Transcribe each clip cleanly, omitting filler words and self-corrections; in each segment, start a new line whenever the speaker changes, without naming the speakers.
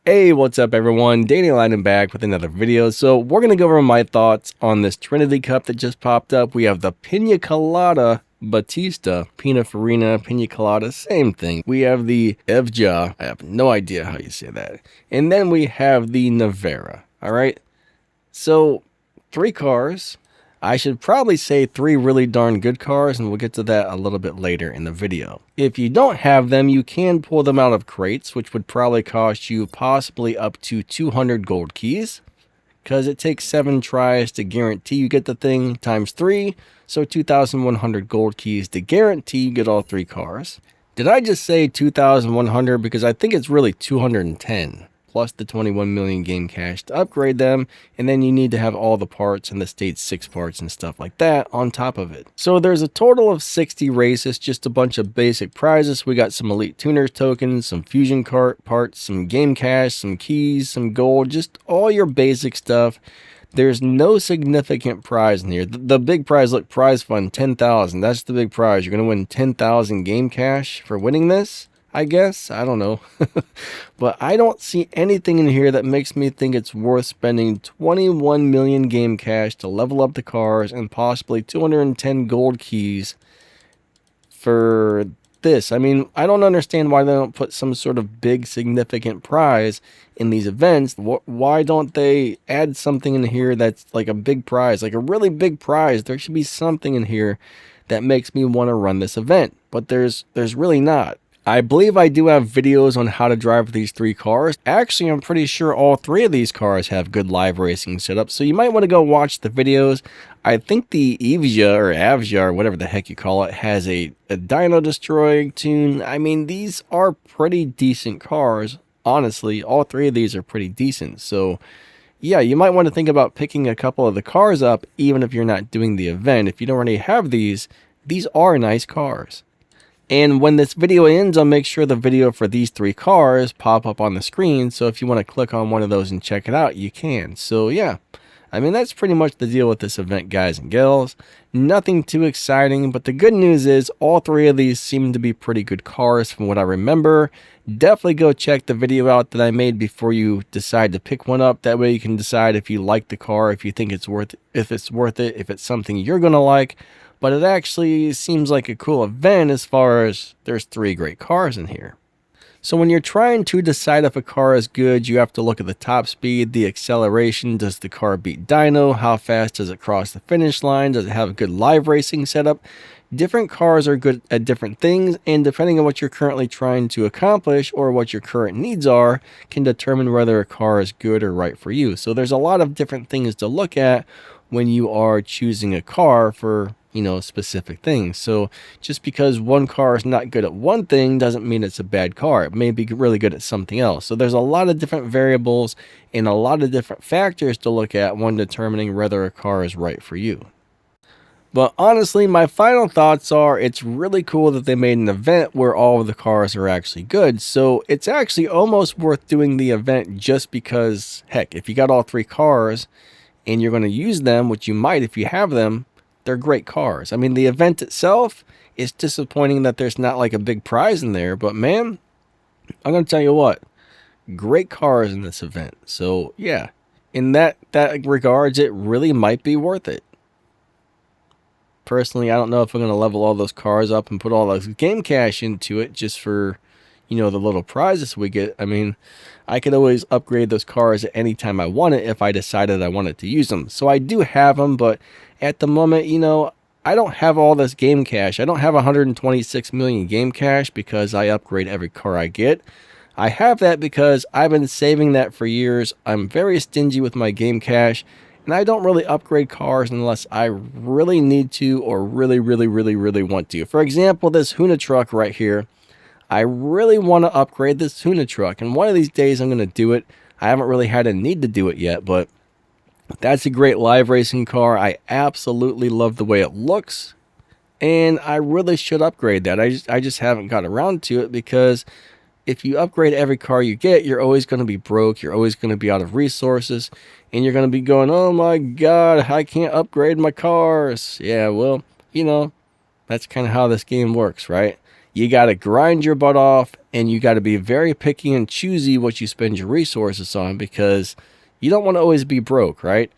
Hey, what's up everyone? Danny Lightning back with another video. So we're going to go over my thoughts on this Trinity cup that just popped up. We have the Pina Colada Batista, Pina Farina, Pina Colada, same thing. We have the Evja, I have no idea how you say that. And then we have the Nevera, all right? So 3 cars. I should probably say 3 really darn good cars, and we'll get to that a little bit later in the video. If you don't have them, you can pull them out of crates, which would probably cost you possibly up to 200 gold keys, because it takes 7 tries to guarantee you get the thing times 3, so 2,100 gold keys to guarantee you get all 3 cars. Did I just say 2,100? Because I think it's really 210. Plus the 21 million game cash to upgrade them, and then you need to have all the parts and the stage 6 parts and stuff like that on top of it. So there's a total of 60 races, just a bunch of basic prizes. We got some elite tuners tokens, some fusion cart parts, some game cash, some keys, some gold, just all your basic stuff. There's no significant prize in here. The big prize, look, prize fund 10,000. That's the big prize. You're going to win 10,000 game cash for winning this, I guess. I don't know. But I don't see anything in here that makes me think it's worth spending 21 million game cash to level up the cars and possibly 210 gold keys for this. I mean, I don't understand why they don't put some sort of big significant prize in these events. Why don't they add something in here that's like a big prize, like a really big prize? There should be something in here that makes me want to run this event, but there's really not. I believe I do have videos on how to drive these 3 cars. Actually, I'm pretty sure all 3 of these cars have good live racing setup, so you might want to go watch the videos. I think the Evja or Avja or whatever the heck you call it has a dyno destroying tune. I mean, these are pretty decent cars. Honestly, all 3 of these are pretty decent. So yeah, you might want to think about picking a couple of the cars up even if you're not doing the event. If you don't already have these are nice cars. And when this video ends, I'll make sure the video for these 3 cars pop up on the screen. So if you want to click on one of those and check it out, you can. So yeah, I mean, that's pretty much the deal with this event, guys and gals. Nothing too exciting, but the good news is all 3 of these seem to be pretty good cars from what I remember. Definitely go check the video out that I made before you decide to pick one up. That way you can decide if you like the car, if you think it's worth it, if it's something you're going to like. But it actually seems like a cool event as far as there's 3 great cars in here. So when you're trying to decide if a car is good, you have to look at the top speed, the acceleration. Does the car beat dyno? How fast does it cross the finish line? Does it have a good live racing setup? Different cars are good at different things, and depending on what you're currently trying to accomplish or what your current needs are, can determine whether a car is good or right for you. So there's a lot of different things to look at when you are choosing a car for, you know, specific things. So just because one car is not good at one thing doesn't mean it's a bad car. It may be really good at something else. So there's a lot of different variables and a lot of different factors to look at when determining whether a car is right for you. But honestly, my final thoughts are it's really cool that they made an event where all of the cars are actually good. So it's actually almost worth doing the event just because, heck, if you got all 3 cars and you're going to use them, which you might if you have them, they're great cars. I mean, the event itself is disappointing that there's not like a big prize in there, but man, I'm going to tell you what, great cars in this event. So yeah, in that regards, it really might be worth it. Personally, I don't know if I'm going to level all those cars up and put all those game cash into it just for, you know, the little prizes we get. I mean, I could always upgrade those cars at any time I want it if I decided I wanted to use them. So I do have them, but at the moment, you know, I don't have all this game cash. I don't have 126 million game cash because I upgrade every car I get. I have that because I've been saving that for years. I'm very stingy with my game cash, and I don't really upgrade cars unless I really need to or really want to. For example, this Huna truck right here. I really want to upgrade this Huna truck, and one of these days I'm going to do it. I haven't really had a need to do it yet, but that's a great live racing car. I absolutely love the way it looks, and I really should upgrade that. I just haven't got around to it because if you upgrade every car you get, you're always going to be broke. You're always going to be out of resources, and you're going to be going, oh my God, I can't upgrade my cars. Yeah, well, you know, that's kind of how this game works, right? You got to grind your butt off, and you got to be very picky and choosy what you spend your resources on, because you don't want to always be broke, right?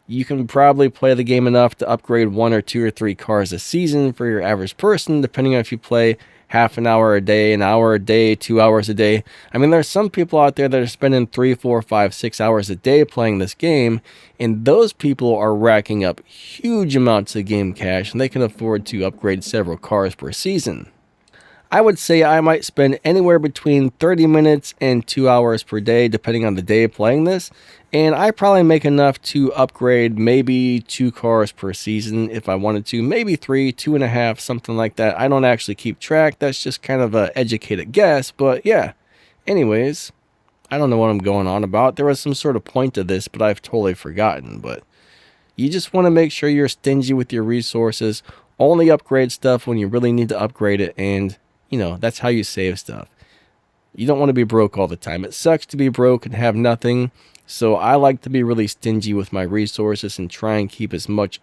You can probably play the game enough to upgrade 1 or 2 or 3 cars a season for your average person, depending on if you play half an hour a day, an hour a day, 2 hours a day. I mean, there's some people out there that are spending 3, 4, 5, 6 hours a day playing this game, and those people are racking up huge amounts of game cash, and they can afford to upgrade several cars per season. I would say I might spend anywhere between 30 minutes and 2 hours per day, depending on the day playing this. And I probably make enough to upgrade maybe 2 cars per season if I wanted to. Maybe 3, 2.5, something like that. I don't actually keep track. That's just kind of an educated guess. But yeah, anyways, I don't know what I'm going on about. There was some sort of point to this, but I've totally forgotten. But you just want to make sure you're stingy with your resources. Only upgrade stuff when you really need to upgrade it, and that's how you save stuff. You don't want to be broke all the time. It sucks to be broke and have nothing. So I like to be really stingy with my resources and try and keep as much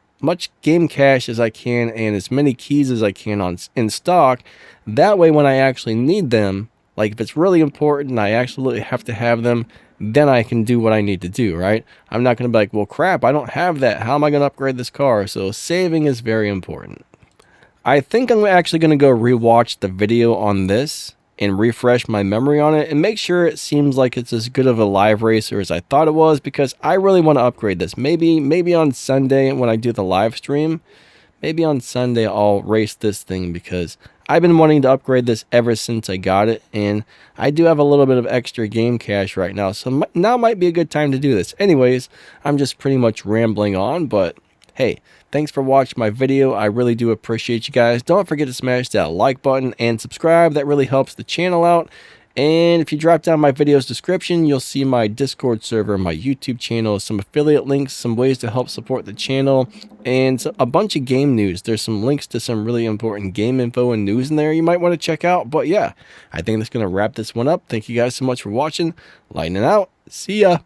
game cash as I can and as many keys as I can in stock. That way, when I actually need them, like if it's really important and I absolutely have to have them, then I can do what I need to do, right? I'm not going to be like, well, crap, I don't have that. How am I going to upgrade this car? So saving is very important. I think I'm actually going to go rewatch the video on this and refresh my memory on it and make sure it seems like it's as good of a live racer as I thought it was, because I really want to upgrade this. Maybe on Sunday when I do the live stream, maybe on Sunday I'll race this thing, because I've been wanting to upgrade this ever since I got it, and I do have a little bit of extra game cash right now, so now might be a good time to do this. Anyways, I'm just pretty much rambling on, but hey, thanks for watching my video. I really do appreciate you guys. Don't forget to smash that like button and subscribe. That really helps the channel out. And if you drop down my video's description, you'll see my Discord server, my YouTube channel, some affiliate links, some ways to help support the channel, and a bunch of game news. There's some links to some really important game info and news in there you might want to check out. But yeah, I think that's going to wrap this one up. Thank you guys so much for watching. Lightning out. See ya.